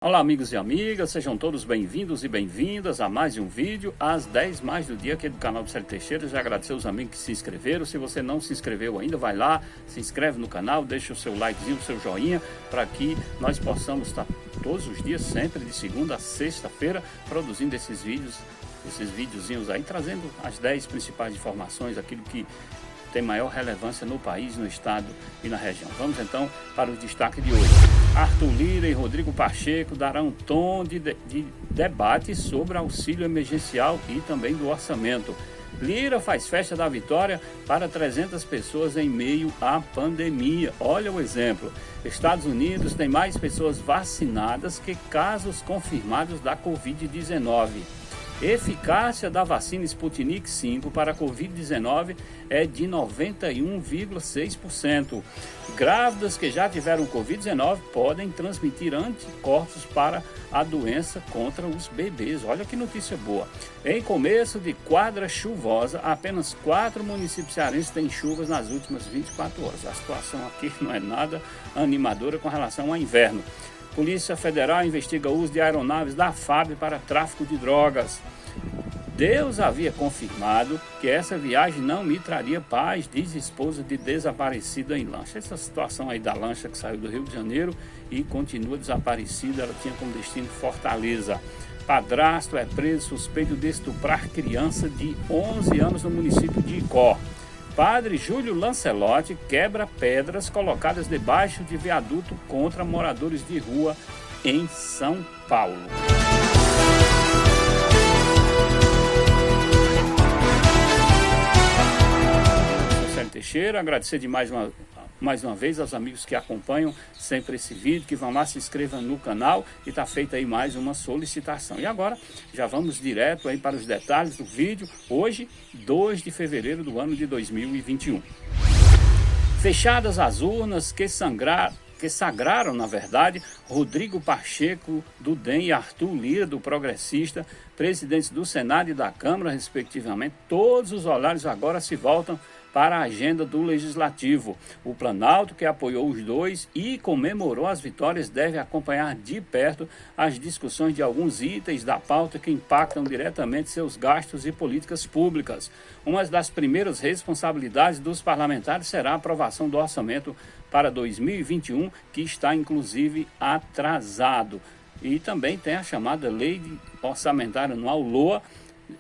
Olá amigos e amigas, sejam todos bem-vindos e bem-vindas a mais um vídeo às 10 mais do dia aqui do canal do Célio Teixeira. Já agradecer os amigos que se inscreveram. Se você não se inscreveu ainda, vai lá, se inscreve no canal, deixa o seu likezinho, o seu joinha, para que nós possamos estar todos os dias, sempre de segunda a sexta-feira, produzindo esses videozinhos aí, trazendo as 10 principais informações, aquilo que tem maior relevância no país, no estado e na região. Vamos então para o destaque de hoje. Arthur Lira e Rodrigo Pacheco darão um tom de debate sobre auxílio emergencial e também do orçamento. Lira faz festa da vitória para 300 pessoas em meio à pandemia. Olha o exemplo. Estados Unidos tem mais pessoas vacinadas que casos confirmados da Covid-19. Eficácia da vacina Sputnik V para a Covid-19 é de 91,6%. Grávidas que já tiveram Covid-19 podem transmitir anticorpos para a doença contra os bebês. Olha que notícia boa. Em começo de quadra chuvosa, apenas 4 municípios cearenses têm chuvas nas últimas 24 horas. A situação aqui não é nada animadora com relação ao inverno. Polícia Federal investiga o uso de aeronaves da FAB para tráfico de drogas. Deus havia confirmado que essa viagem não me traria paz, diz esposa de desaparecida em lancha. Essa situação aí da lancha que saiu do Rio de Janeiro e continua desaparecida, ela tinha como destino Fortaleza. Padrasto é preso suspeito de estuprar criança de 11 anos no município de Icó. Padre Júlio Lancelotti quebra pedras colocadas debaixo de viaduto contra moradores de rua em São Paulo. Célio Teixeira, agradecer demais mais uma vez aos amigos que acompanham sempre esse vídeo, que vão lá, se inscrevam no canal e está feita aí mais uma solicitação. E agora já vamos direto aí para os detalhes do vídeo, hoje 2 de fevereiro do ano de 2021. Fechadas as urnas que sagraram, na verdade, Rodrigo Pacheco, do DEM, e Arthur Lira, do Progressista, presidentes do Senado e da Câmara, respectivamente, todos os olhares agora se voltam para a agenda do Legislativo. O Planalto, que apoiou os dois e comemorou as vitórias, deve acompanhar de perto as discussões de alguns itens da pauta que impactam diretamente seus gastos e políticas públicas. Uma das primeiras responsabilidades dos parlamentares será a aprovação do orçamento para 2021, que está inclusive atrasado. E também tem a chamada Lei Orçamentária Anual, LOA,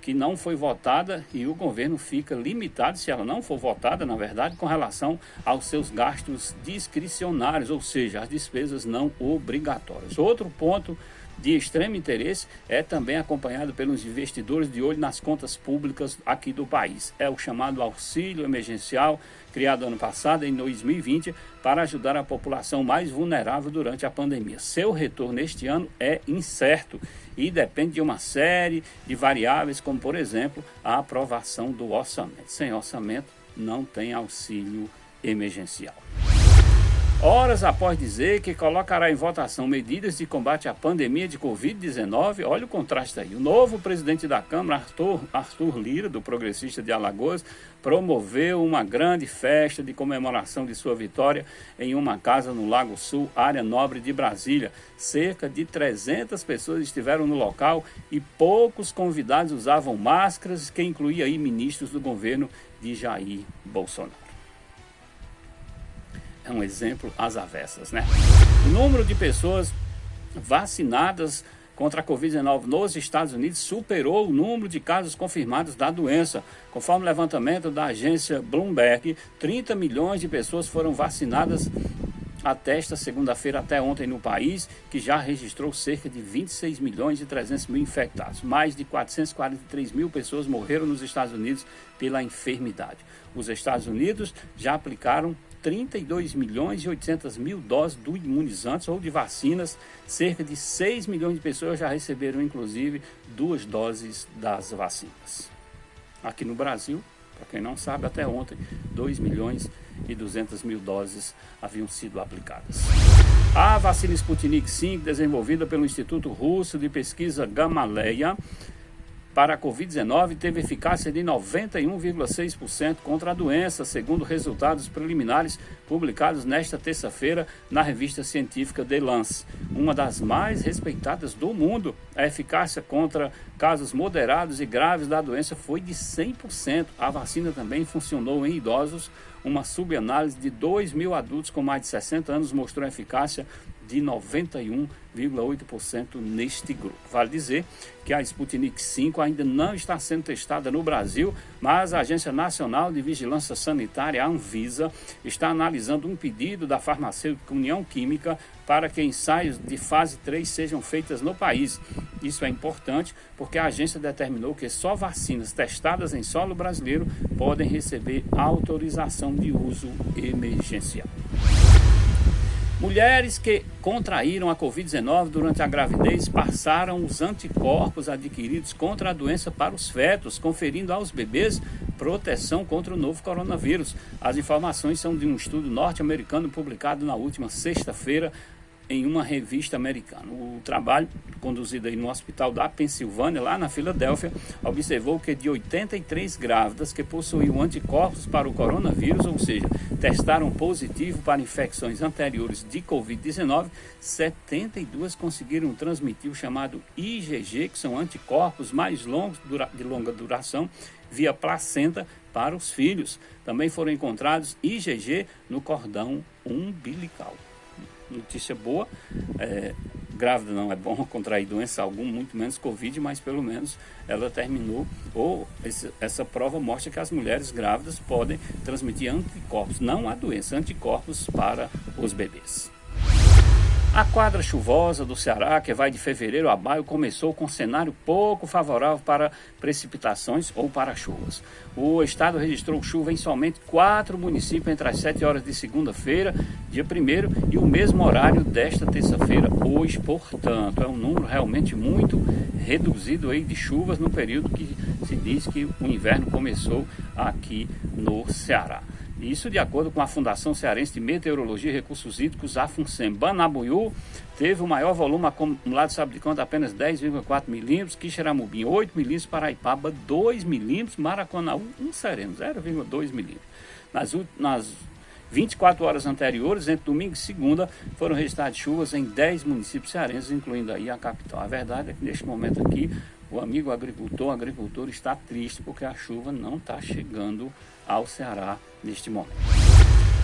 que não foi votada, e o governo fica limitado, se ela não for votada, na verdade, com relação aos seus gastos discricionários, ou seja, as despesas não obrigatórias. Outro ponto de extremo interesse é também acompanhado pelos investidores de olho nas contas públicas aqui do país. É o chamado auxílio emergencial, criado ano passado, em 2020, para ajudar a população mais vulnerável durante a pandemia. Seu retorno este ano é incerto e depende de uma série de variáveis, como, por exemplo, a aprovação do orçamento. Sem orçamento, não tem auxílio emergencial. Horas após dizer que colocará em votação medidas de combate à pandemia de Covid-19, olha o contraste aí. O novo presidente da Câmara, Arthur Lira, do Progressista de Alagoas, promoveu uma grande festa de comemoração de sua vitória em uma casa no Lago Sul, área nobre de Brasília. Cerca de 300 pessoas estiveram no local e poucos convidados usavam máscaras, que incluía aí ministros do governo de Jair Bolsonaro. É um exemplo às avessas, né? O número de pessoas vacinadas contra a Covid-19 nos Estados Unidos superou o número de casos confirmados da doença. Conforme o levantamento da agência Bloomberg, 30 milhões de pessoas foram vacinadas até esta segunda-feira, até ontem no país, que já registrou cerca de 26 milhões e 300 mil infectados. Mais de 443 mil pessoas morreram nos Estados Unidos pela enfermidade. Os Estados Unidos já aplicaram 32 milhões e 800 mil doses do imunizantes ou de vacinas. Cerca de 6 milhões de pessoas já receberam, inclusive, 2 doses das vacinas. Aqui no Brasil, para quem não sabe, até ontem, 2 milhões e 200 mil doses haviam sido aplicadas. A vacina Sputnik V, desenvolvida pelo Instituto Russo de Pesquisa Gamaleya, para a Covid-19 teve eficácia de 91,6% contra a doença, segundo resultados preliminares publicados nesta terça-feira na revista científica The Lancet, uma das mais respeitadas do mundo. A eficácia contra casos moderados e graves da doença foi de 100%. A vacina também funcionou em idosos. Uma subanálise de 2.000 adultos com mais de 60 anos mostrou a eficácia de 91,8% neste grupo. Vale dizer que a Sputnik V ainda não está sendo testada no Brasil, mas a Agência Nacional de Vigilância Sanitária, a Anvisa, está analisando um pedido da farmacêutica União Química para que ensaios de fase 3 sejam feitos no país. Isso é importante porque a agência determinou que só vacinas testadas em solo brasileiro podem receber autorização de uso emergencial. Mulheres que contraíram a Covid-19 durante a gravidez passaram os anticorpos adquiridos contra a doença para os fetos, conferindo aos bebês proteção contra o novo coronavírus. As informações são de um estudo norte-americano publicado na última sexta-feira em uma revista americana. O trabalho, conduzido aí no Hospital da Pensilvânia, lá na Filadélfia, observou que de 83 grávidas que possuíam anticorpos para o coronavírus, ou seja, testaram positivo para infecções anteriores de Covid-19, 72 conseguiram transmitir o chamado IgG, que são anticorpos mais longos, de longa duração, via placenta para os filhos. Também foram encontrados IgG no cordão umbilical. Notícia boa, grávida não é bom contrair doença alguma, muito menos Covid, mas pelo menos ela terminou, ou essa prova mostra que as mulheres grávidas podem transmitir anticorpos, não a doença, anticorpos para os bebês. A quadra chuvosa do Ceará, que vai de fevereiro a maio, começou com um cenário pouco favorável para precipitações ou para chuvas. O estado registrou chuva em somente 4 municípios entre as 7 horas de segunda-feira, dia 1º, e o mesmo horário desta terça-feira, hoje. Portanto, é um número realmente muito reduzido aí de chuvas no período que se diz que o inverno começou aqui no Ceará. Isso de acordo com a Fundação Cearense de Meteorologia e Recursos Hídricos, a FUNSEM. Banabuiú teve o maior volume acumulado, sabe de quanto? Apenas 10,4 milímetros, Quixeramobim 8 milímetros, Paraipaba 2 milímetros, Maracanaú um sereno, 0,2 milímetros. Nas 24 horas anteriores, entre domingo e segunda, foram registradas chuvas em 10 municípios cearenses, incluindo aí a capital. A verdade é que neste momento aqui, o amigo agricultor está triste porque a chuva não está chegando ao Ceará neste momento.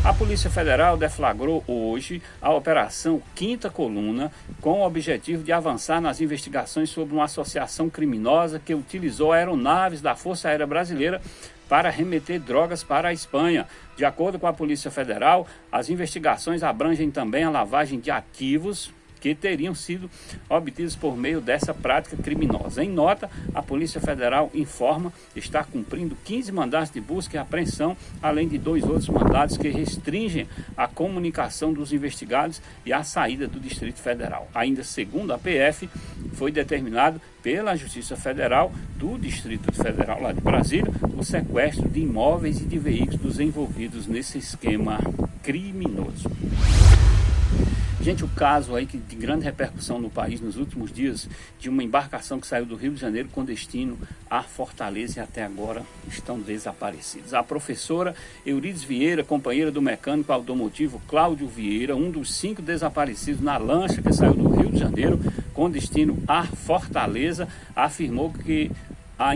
A Polícia Federal deflagrou hoje a Operação Quinta Coluna com o objetivo de avançar nas investigações sobre uma associação criminosa que utilizou aeronaves da Força Aérea Brasileira para remeter drogas para a Espanha. De acordo com a Polícia Federal, as investigações abrangem também a lavagem de ativos que teriam sido obtidos por meio dessa prática criminosa. Em nota, a Polícia Federal informa que está cumprindo 15 mandados de busca e apreensão, além de 2 outros mandados que restringem a comunicação dos investigados e a saída do Distrito Federal. Ainda segundo a PF, foi determinado pela Justiça Federal do Distrito Federal lá de Brasília o sequestro de imóveis e de veículos dos envolvidos nesse esquema criminoso. Gente, o caso aí de grande repercussão no país nos últimos dias, de uma embarcação que saiu do Rio de Janeiro com destino a Fortaleza e até agora estão desaparecidos. A professora Eurides Vieira, companheira do mecânico automotivo Cláudio Vieira, um dos 5 desaparecidos na lancha que saiu do Rio de Janeiro com destino a Fortaleza, afirmou que a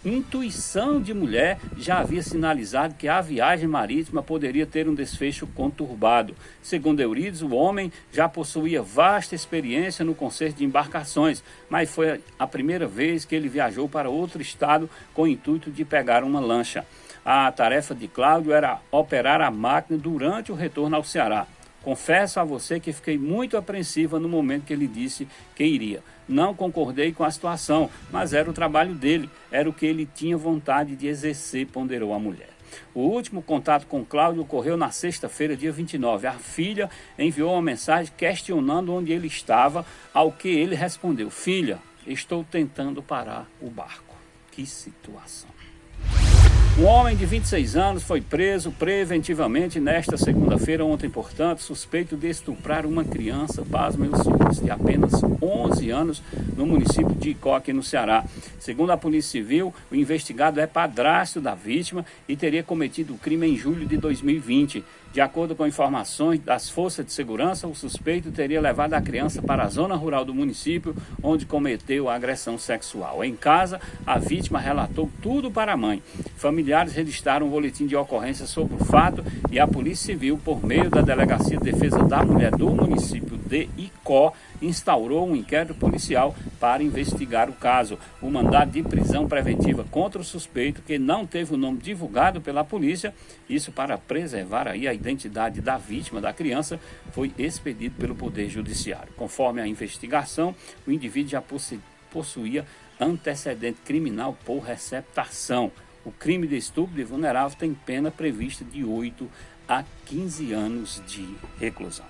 intuição de mulher já havia sinalizado que a viagem marítima poderia ter um desfecho conturbado. Segundo Eurides, o homem já possuía vasta experiência no conserto de embarcações, mas foi a primeira vez que ele viajou para outro estado com o intuito de pegar uma lancha. A tarefa de Cláudio era operar a máquina durante o retorno ao Ceará. Confesso a você que fiquei muito apreensiva no momento que ele disse que iria. Não concordei com a situação, mas era o trabalho dele, era o que ele tinha vontade de exercer, ponderou a mulher. O último contato com Cláudio ocorreu na sexta-feira, dia 29. A filha enviou uma mensagem questionando onde ele estava, ao que ele respondeu: filha, estou tentando parar o barco. Que situação. Um homem de 26 anos foi preso preventivamente nesta segunda-feira, ontem, portanto, suspeito de estuprar uma criança, pasmem os senhores, de apenas 11 anos, no município de Icó, aqui no Ceará. Segundo a Polícia Civil, o investigado é padrasto da vítima e teria cometido o crime em julho de 2020. De acordo com informações das forças de segurança, o suspeito teria levado a criança para a zona rural do município, onde cometeu a agressão sexual. Em casa, a vítima relatou tudo para a mãe. Familiares registraram um boletim de ocorrência sobre o fato e a Polícia Civil, por meio da Delegacia de Defesa da Mulher do município de Icó, instaurou um inquérito policial para investigar o caso. O mandado de prisão preventiva contra o suspeito, que não teve o nome divulgado pela polícia, isso para preservar aí a identidade da vítima, da criança, foi expedido pelo Poder Judiciário. Conforme a investigação, o indivíduo já possuía antecedente criminal por receptação. O crime de estupro de vulnerável tem pena prevista de 8 a 15 anos de reclusão.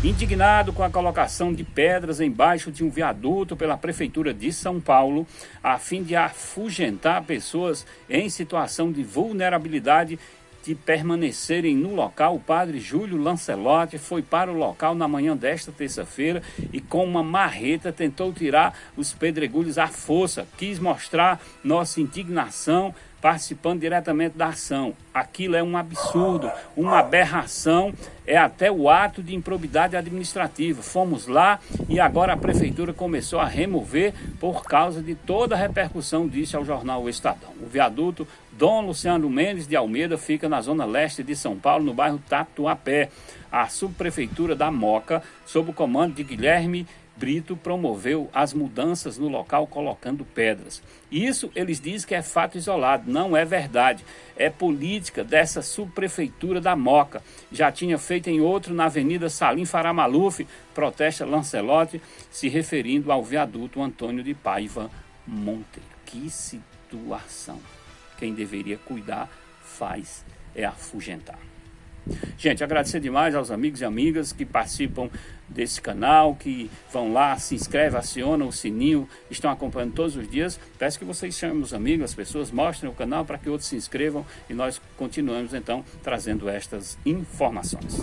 Indignado com a colocação de pedras embaixo de um viaduto pela Prefeitura de São Paulo, a fim de afugentar pessoas em situação de vulnerabilidade de permanecerem no local, o padre Júlio Lancelotti foi para o local na manhã desta terça-feira e com uma marreta tentou tirar os pedregulhos à força. Quis mostrar nossa indignação participando diretamente da ação. Aquilo é um absurdo, uma aberração, é até o ato de improbidade administrativa. Fomos lá e agora a prefeitura começou a remover por causa de toda a repercussão, disse ao jornal O Estadão. O viaduto Dom Luciano Mendes de Almeida fica na zona leste de São Paulo, no bairro Tatuapé. A subprefeitura da Moca, sob o comando de Guilherme Brito, promoveu as mudanças no local colocando pedras. Isso eles dizem que é fato isolado, não é verdade. É política dessa subprefeitura da Moca. Já tinha feito em outro na Avenida Salim Faramaluf, protesta Lancelotti, se referindo ao viaduto Antônio de Paiva Monteiro. Que situação. Quem deveria cuidar faz é afugentar. Gente, agradecer demais aos amigos e amigas que participam desse canal, que vão lá, se inscrevem, acionam o sininho, estão acompanhando todos os dias. Peço que vocês chamem os amigos, as pessoas, mostrem o canal para que outros se inscrevam e nós continuamos então trazendo estas informações.